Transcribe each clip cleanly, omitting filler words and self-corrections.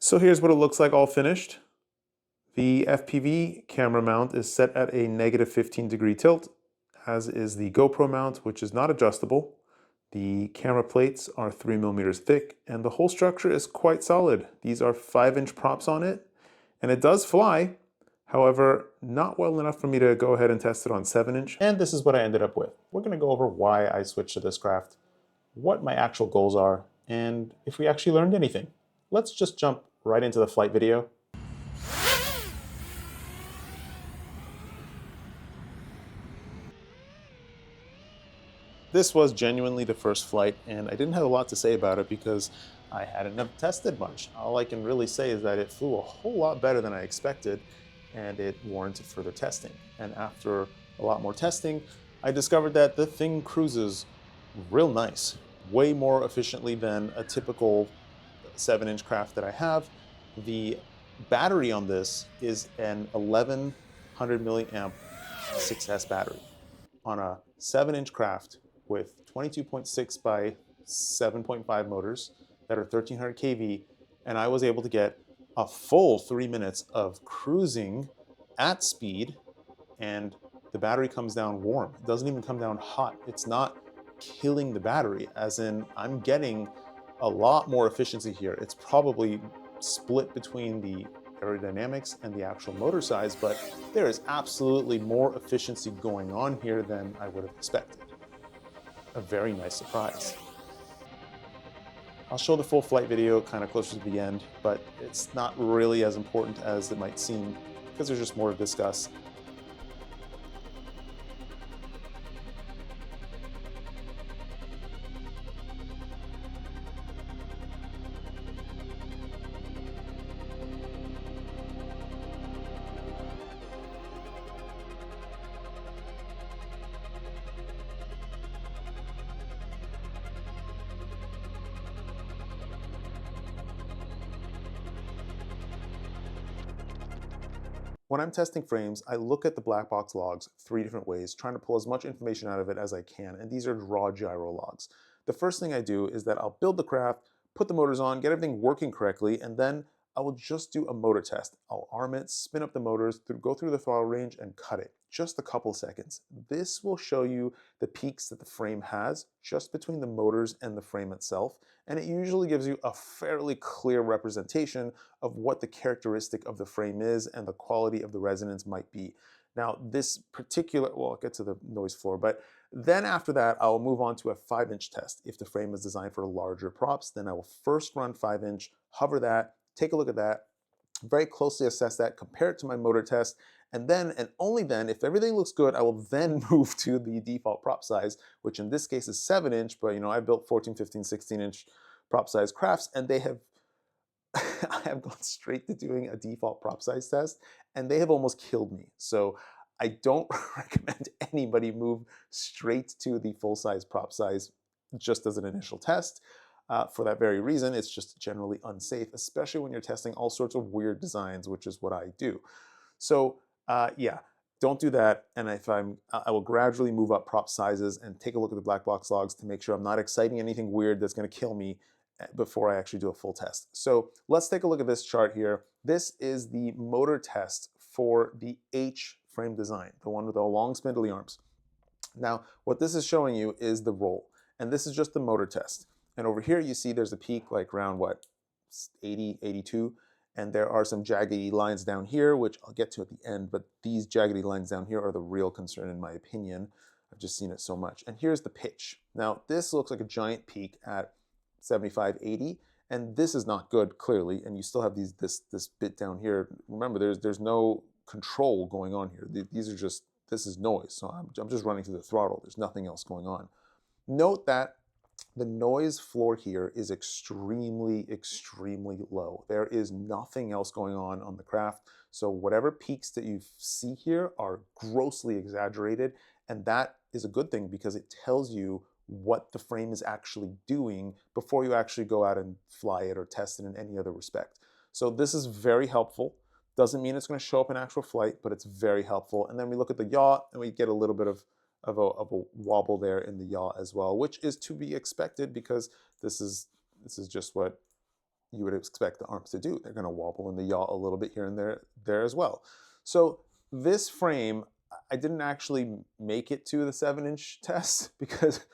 So here's what it looks like all finished. The FPV camera mount is set at a -15-degree tilt, as is the GoPro mount, which is not adjustable. The camera plates are 3 mm thick, and the whole structure is quite solid. These are 5-inch props on it, and it does fly. However, not well enough for me to go ahead and test it on 7-inch. And this is what I ended up with. We're going to go over why I switched to this craft, what my actual goals are, and if we actually learned anything. Let's just jump right into the flight video. This was genuinely the first flight, and I didn't have a lot to say about it because I hadn't tested much. All I can really say is that it flew a whole lot better than I expected, and it warranted further testing. And after a lot more testing, I discovered that the thing cruises real nice, way more efficiently than a typical 7-inch craft that I have. The battery on this is an 1100 milliamp 6S battery on a 7-inch craft with 22.6 by 7.5 motors that are 1300 kV, and I was able to get a full 3 minutes of cruising at speed, and the battery comes down warm. It doesn't even come down hot. It's not killing the battery, as in I'm getting a lot more efficiency here. It's probably split between the aerodynamics and the actual motor size, but there is absolutely more efficiency going on here than I would have expected. A very nice surprise. I'll show the full flight video kind of closer to the end, but it's not really as important as it might seem because there's just more to discuss. When I'm testing frames, I look at the black box logs 3 different ways, trying to pull as much information out of it as I can, and these are raw gyro logs. The first thing I do is that I'll build the craft, put the motors on, get everything working correctly, and then I will just do a motor test. I'll arm it, spin up the motors, go through the throttle range, and cut it. Just a couple seconds. This will show you the peaks that the frame has just between the motors and the frame itself, and it usually gives you a fairly clear representation of what the characteristic of the frame is and the quality of the resonance might be. Now, this particular, well, I'll get to the noise floor, but then after that, I'll move on to a 5-inch test. If the frame is designed for larger props, then I will first run 5-inch, hover that, take a look at that, very closely assess that, compare it to my motor test, and then, and only then, if everything looks good, I will then move to the default prop size, which in this case is 7-inch, but I built 14, 15, 16-inch prop size crafts, and they have I have gone straight to doing a default prop size test, and they have almost killed me. So I don't recommend anybody move straight to the full size prop size just as an initial test. For that very reason, it's just generally unsafe, especially when you're testing all sorts of weird designs, which is what I do. So yeah, don't do that. And I will gradually move up prop sizes and take a look at the black box logs to make sure I'm not exciting anything weird that's going to kill me before I actually do a full test. So let's take a look at this chart here. This is the motor test for the H frame design, the one with the long spindly arms. Now, what this is showing you is the roll, and this is just the motor test. And over here you see there's a peak like around what, 80, 82, and there are some jaggedy lines down here, which I'll get to at the end, but these jaggedy lines down here are the real concern in my opinion. I've just seen it so much. And here's the pitch. Now, this looks like a giant peak at 75, 80, and this is not good, clearly, and you still have this bit down here. Remember, there's no control going on here. These are just, this is noise, so I'm just running through the throttle. There's nothing else going on. Note that the noise floor here is extremely, extremely low. There is nothing else going on the craft, so whatever peaks that you see here are grossly exaggerated, and that is a good thing because it tells you what the frame is actually doing before you actually go out and fly it or test it in any other respect. So this is very helpful. Doesn't mean it's going to show up in actual flight, but it's very helpful. And then we look at the yaw and we get a little bit of a wobble there in the yaw as well, which is to be expected because this is just what you would expect the arms to do. They're going to wobble in the yaw a little bit here and there as well. So this frame, I didn't actually make it to the 7-inch test because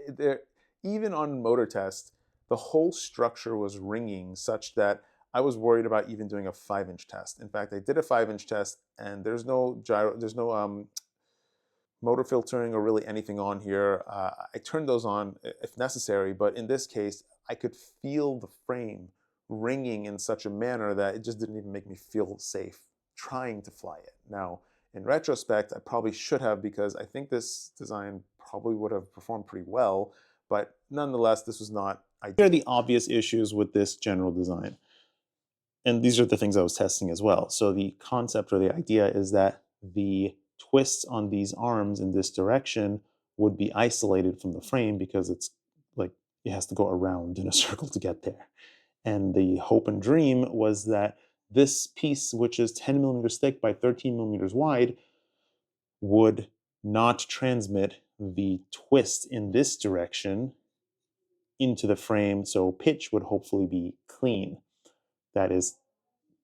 there, even on motor test, the whole structure was ringing such that I was worried about even doing a 5-inch test. In fact, I did a 5-inch test, and there's no gyro, there's no motor filtering or really anything on here. I turned those on if necessary, but in this case, I could feel the frame ringing in such a manner that it just didn't even make me feel safe trying to fly it. Now, in retrospect, I probably should have, because I think this design probably would have performed pretty well, but nonetheless, this was not ideal. Here are the obvious issues with this general design. And these are the things I was testing as well. So the concept or the idea is that the twists on these arms in this direction would be isolated from the frame because it's like it has to go around in a circle to get there. And the hope and dream was that this piece, which is 10 millimeters thick by 13 millimeters wide, would not transmit the twist in this direction into the frame, so pitch would hopefully be clean. That is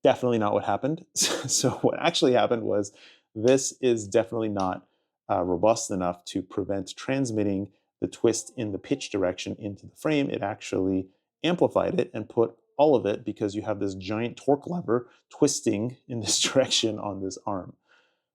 definitely not what happened. So what actually happened was this is definitely not robust enough to prevent transmitting the twist in the pitch direction into the frame. It actually amplified it and put all of it, because you have this giant torque lever twisting in this direction on this arm.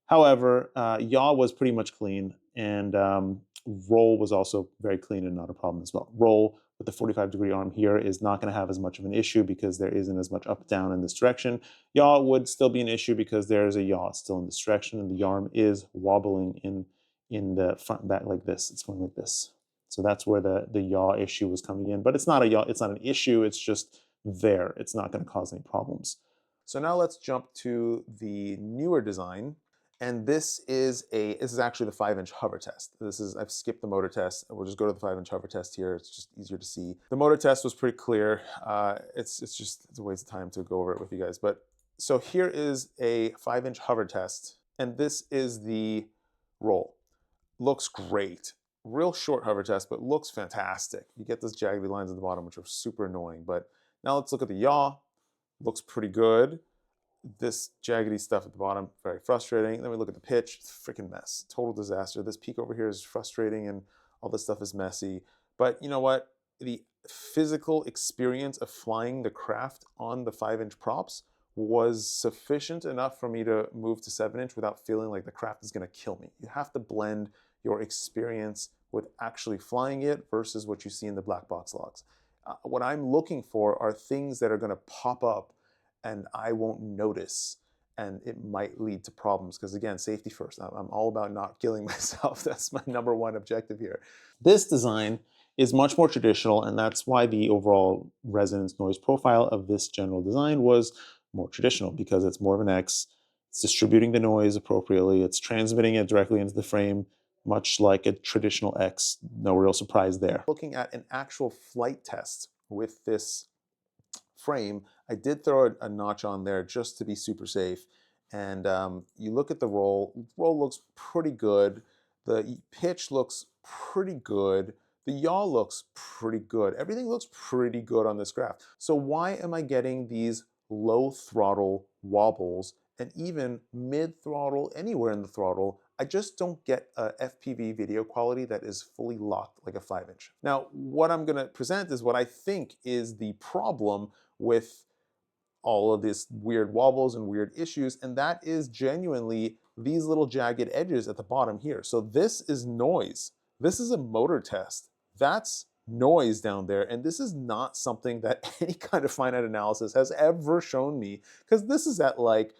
However, yaw was pretty much clean, and roll was also very clean and not a problem as well. Roll with the 45-degree arm here is not going to have as much of an issue because there isn't as much up-down in this direction. Yaw would still be an issue because there is a yaw still in this direction, and the arm is wobbling in the front and back like this. It's going like this. So that's where the yaw issue was coming in. But it's not a yaw, it's not an issue, it's just there. It's not going to cause any problems. So now let's jump to the newer design. And this is actually the 5-inch hover test. I've skipped the motor test. We'll just go to the 5-inch hover test here. It's just easier to see. The motor test was pretty clear. It's a waste of time to go over it with you guys. But so here is a 5-inch hover test, and this is the roll. Looks great. Real short hover test, but looks fantastic. You get those jaggedy lines at the bottom, which are super annoying. But now let's look at the yaw. Looks pretty good. This jaggedy stuff at the bottom, very frustrating. Then we look at the pitch, it's a freaking mess, total disaster. This peak over here is frustrating, and all this stuff is messy. But you know what? The physical experience of flying the craft on the 5-inch props was sufficient enough for me to move to 7-inch without feeling like the craft is going to kill me. You have to blend your experience with actually flying it versus what you see in the black box logs. What I'm looking for are things that are going to pop up and I won't notice, and it might lead to problems, because again, safety first. I'm all about not killing myself. That's my #1 objective here. This design is much more traditional, and that's why the overall resonance noise profile of this general design was more traditional, because it's more of an X. It's distributing the noise appropriately. It's transmitting it directly into the frame, much like a traditional X. No real surprise there. Looking at an actual flight test with this frame, I did throw a notch on there just to be super safe. And you look at the roll looks pretty good. The pitch looks pretty good. The yaw looks pretty good. Everything looks pretty good on this graph. So why am I getting these low throttle wobbles, and even mid throttle, anywhere in the throttle? I just don't get a FPV video quality that is fully locked like a 5-inch. Now, what I'm gonna present is what I think is the problem with all of these weird wobbles and weird issues, and that is genuinely these little jagged edges at the bottom here. So this is noise. This is a motor test. That's noise down there, and this is not something that any kind of finite analysis has ever shown me, because this is at like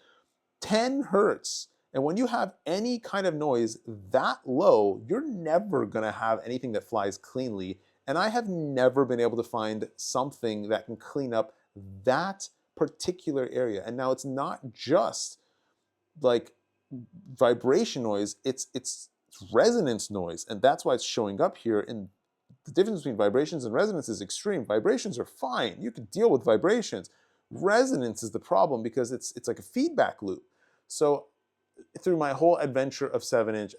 10 hertz. And when you have any kind of noise that low, you're never gonna have anything that flies cleanly. And I have never been able to find something that can clean up that particular area. And now it's not just like vibration noise, it's resonance noise. And that's why it's showing up here. And the difference between vibrations and resonance is extreme. Vibrations are fine. You can deal with vibrations. Resonance is the problem, because it's like a feedback loop. So through my whole adventure of 7-inch,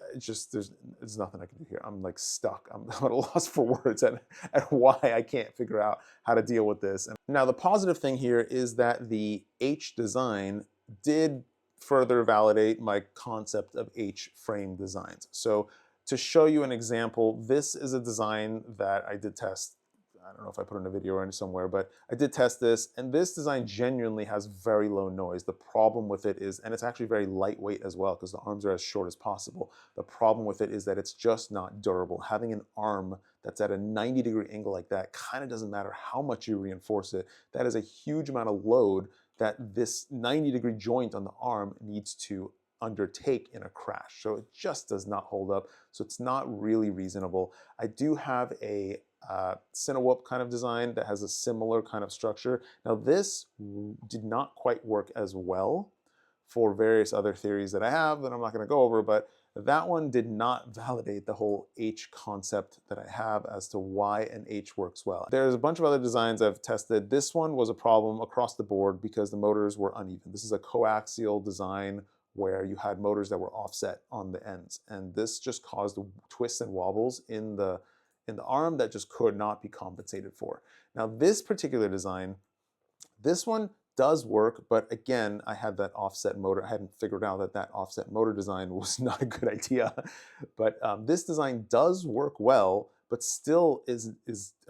there's nothing I can do here. I'm like stuck. I'm at a loss for words at why I can't figure out how to deal with this. And now the positive thing here is that the H design did further validate my concept of H frame designs. So to show you an example, this is a design that I did test. I don't know if I put in a video or somewhere, but I did test this, and this design genuinely has very low noise. The problem with it is, and it's actually very lightweight as well, because the arms are as short as possible. The problem with it is that it's just not durable. Having an arm that's at a 90-degree angle like that kind of doesn't matter how much you reinforce it. That is a huge amount of load that this 90-degree joint on the arm needs to undertake in a crash. So it just does not hold up. So it's not really reasonable. I do have a Cinewhoop kind of design that has a similar kind of structure. Now this did not quite work as well for various other theories that I have that I'm not going to go over, but that one did not validate the whole H concept that I have as to why an H works well. There's a bunch of other designs I've tested. This one was a problem across the board because the motors were uneven. This is a coaxial design where you had motors that were offset on the ends, and this just caused twists and wobbles in the arm that just could not be compensated for. Now this particular design, this one does work, but again, I had that offset motor. I hadn't figured out that that offset motor design was not a good idea. But this design does work well, but still I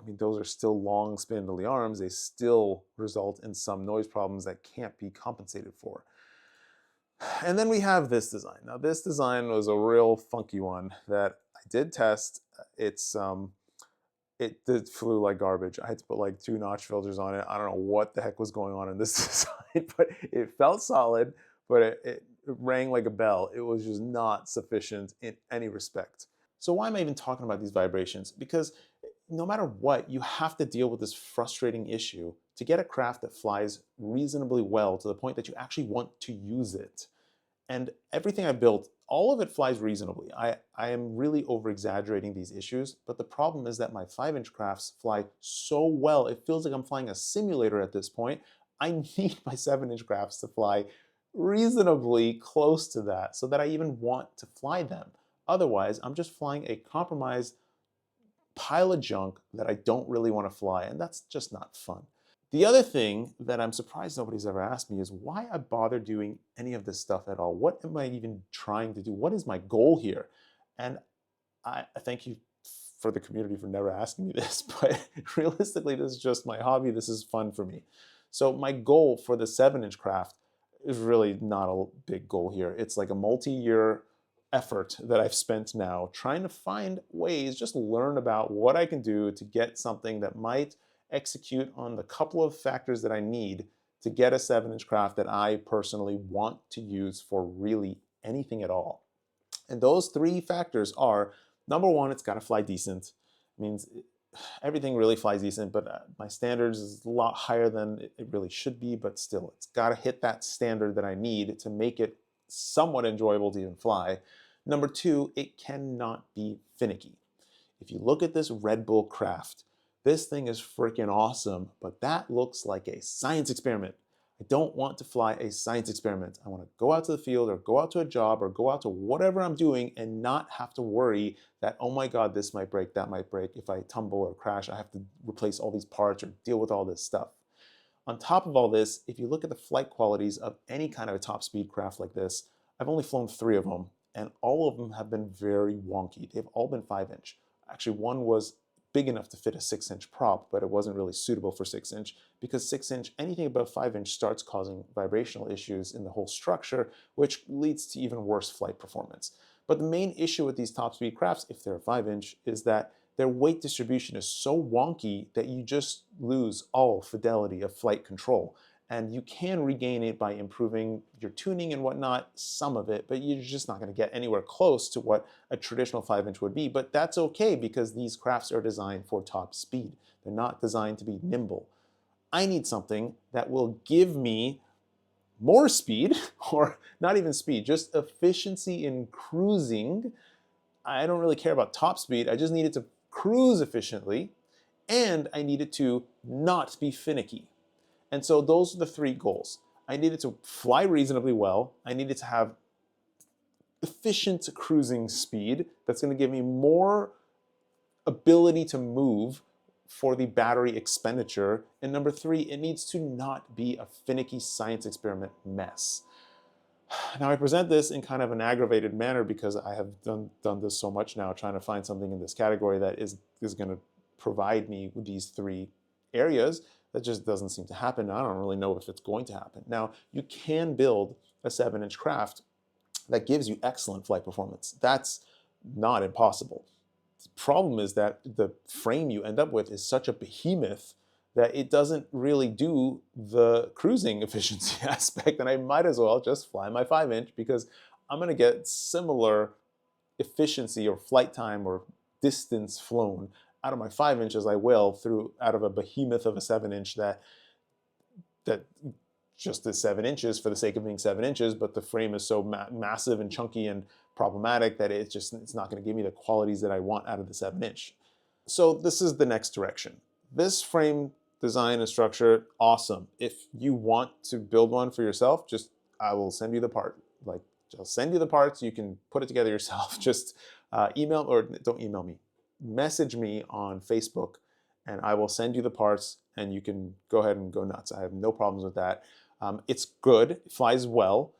mean, those are still long spindly arms. They still result in some noise problems that can't be compensated for. And then we have this design. Now this design was a real funky one that I did test. It flew like garbage. I had to put like 2 notch filters on it. I don't know what the heck was going on in this design, but it felt solid, but it rang like a bell. It was just not sufficient in any respect. So why am I even talking about these vibrations? Because no matter what, you have to deal with this frustrating issue to get a craft that flies reasonably well to the point that you actually want to use it. And everything I built, all of it flies reasonably. I am really over-exaggerating these issues, but the problem is that my 5-inch crafts fly so well, it feels like I'm flying a simulator at this point. I need my 7-inch crafts to fly reasonably close to that so that I even want to fly them. Otherwise, I'm just flying a compromised pile of junk that I don't really want to fly, and that's just not fun. The other thing that I'm surprised nobody's ever asked me is why I bother doing any of this stuff at all. What am I even trying to do? What is my goal here? And I thank you for the community for never asking me this, but realistically, this is just my hobby. This is fun for me. So my goal for the 7-inch craft is really not a big goal here. It's like a multi-year effort that I've spent now trying to find ways, just learn about what I can do to get something that might execute on the couple of factors that I need to get a 7-inch craft that I personally want to use for really anything at all. And those 3 factors are, number 1, it's got to fly decent. It means everything really flies decent, but my standards is a lot higher than it really should be, but still, it's got to hit that standard that I need to make it somewhat enjoyable to even fly. Number 2, it cannot be finicky. If you look at this Red Bull craft, this thing is freaking awesome, but that looks like a science experiment. I don't want to fly a science experiment. I want to go out to the field or go out to a job or go out to whatever I'm doing and not have to worry that, oh my God, this might break, that might break. If I tumble or crash, I have to replace all these parts or deal with all this stuff. On top of all this, if you look at the flight qualities of any kind of a top speed craft like this, I've only flown 3 of them, and all of them have been very wonky. They've all been 5-inch. Actually, one was big enough to fit a 6-inch prop, but it wasn't really suitable for 6-inch because 6-inch, anything above 5-inch starts causing vibrational issues in the whole structure, which leads to even worse flight performance. But the main issue with these top speed crafts, if they're 5-inch, is that their weight distribution is so wonky that you just lose all fidelity of flight control. And you can regain it by improving your tuning and whatnot, some of it, but you're just not going to get anywhere close to what a traditional 5-inch would be. But that's okay because these crafts are designed for top speed. They're not designed to be nimble. I need something that will give me more speed, or not even speed, just efficiency in cruising. I don't really care about top speed. I just need it to cruise efficiently, and I need it to not be finicky. And so those are the 3 goals. I needed to fly reasonably well. I needed to have efficient cruising speed that's going to give me more ability to move for the battery expenditure. And number three, it needs to not be a finicky science experiment mess. Now I present this in kind of an aggravated manner because I have done this so much now, trying to find something in this category that is going to provide me with these three areas. That just doesn't seem to happen. I don't really know if it's going to happen. Now, you can build a 7-inch craft that gives you excellent flight performance. That's not impossible. The problem is that the frame you end up with is such a behemoth that it doesn't really do the cruising efficiency aspect, and I might as well just fly my 5-inch because I'm going to get similar efficiency or flight time or distance flown out of my 5-inch as I will out of a behemoth of a 7-inch that just is 7 inches for the sake of being 7 inches, but the frame is so massive and chunky and problematic that it's not going to give me the qualities that I want out of the 7-inch. So this is the next direction. This frame design and structure, awesome. If you want to build one for yourself, I will send you the part. Like, I'll send you the parts. You can put it together yourself. Just email, or don't email me. Message me on Facebook, and I will send you the parts, and you can go ahead and go nuts. I have no problems with that. It's good. It flies well.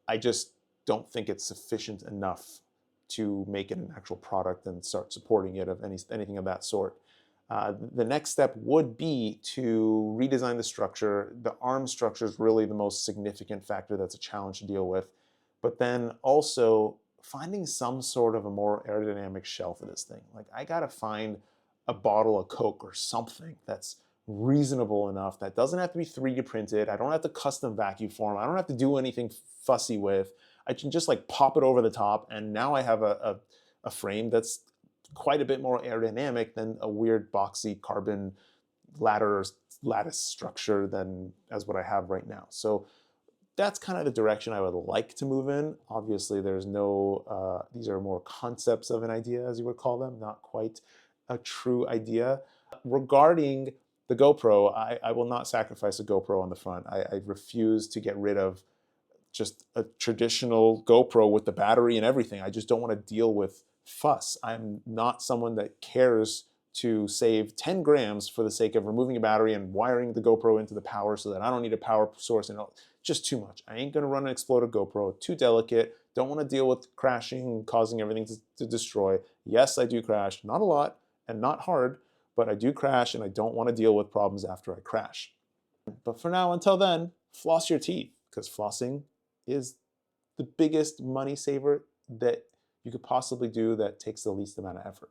I just don't think it's sufficient enough to make it an actual product and start supporting it of anything of that sort. The next step would be to redesign the structure. The arm structure is really the most significant factor that's a challenge to deal with. But then also finding some sort of a more aerodynamic shell for this thing. Like, I gotta find a bottle of Coke or something that's reasonable enough, that doesn't have to be 3D printed. I don't have to custom vacuum form. I don't have to do anything fussy with. I can just like pop it over the top, and now I have a frame that's quite a bit more aerodynamic than a weird boxy carbon lattice structure than as what I have right now. So that's kind of the direction I would like to move in. Obviously, there's no, these are more concepts of an idea, as you would call them, not quite a true idea. Regarding the GoPro, I will not sacrifice a GoPro on the front. I refuse to get rid of just a traditional GoPro with the battery and everything. I just don't want to deal with fuss. I'm not someone that cares to save 10 grams for the sake of removing a battery and wiring the GoPro into the power so that I don't need a power source. And just too much. I ain't gonna run an exploded GoPro, too delicate, don't wanna deal with crashing and causing everything to destroy. Yes, I do crash, not a lot and not hard, but I do crash, and I don't wanna deal with problems after I crash. But for now, until then, floss your teeth, because flossing is the biggest money saver that you could possibly do that takes the least amount of effort.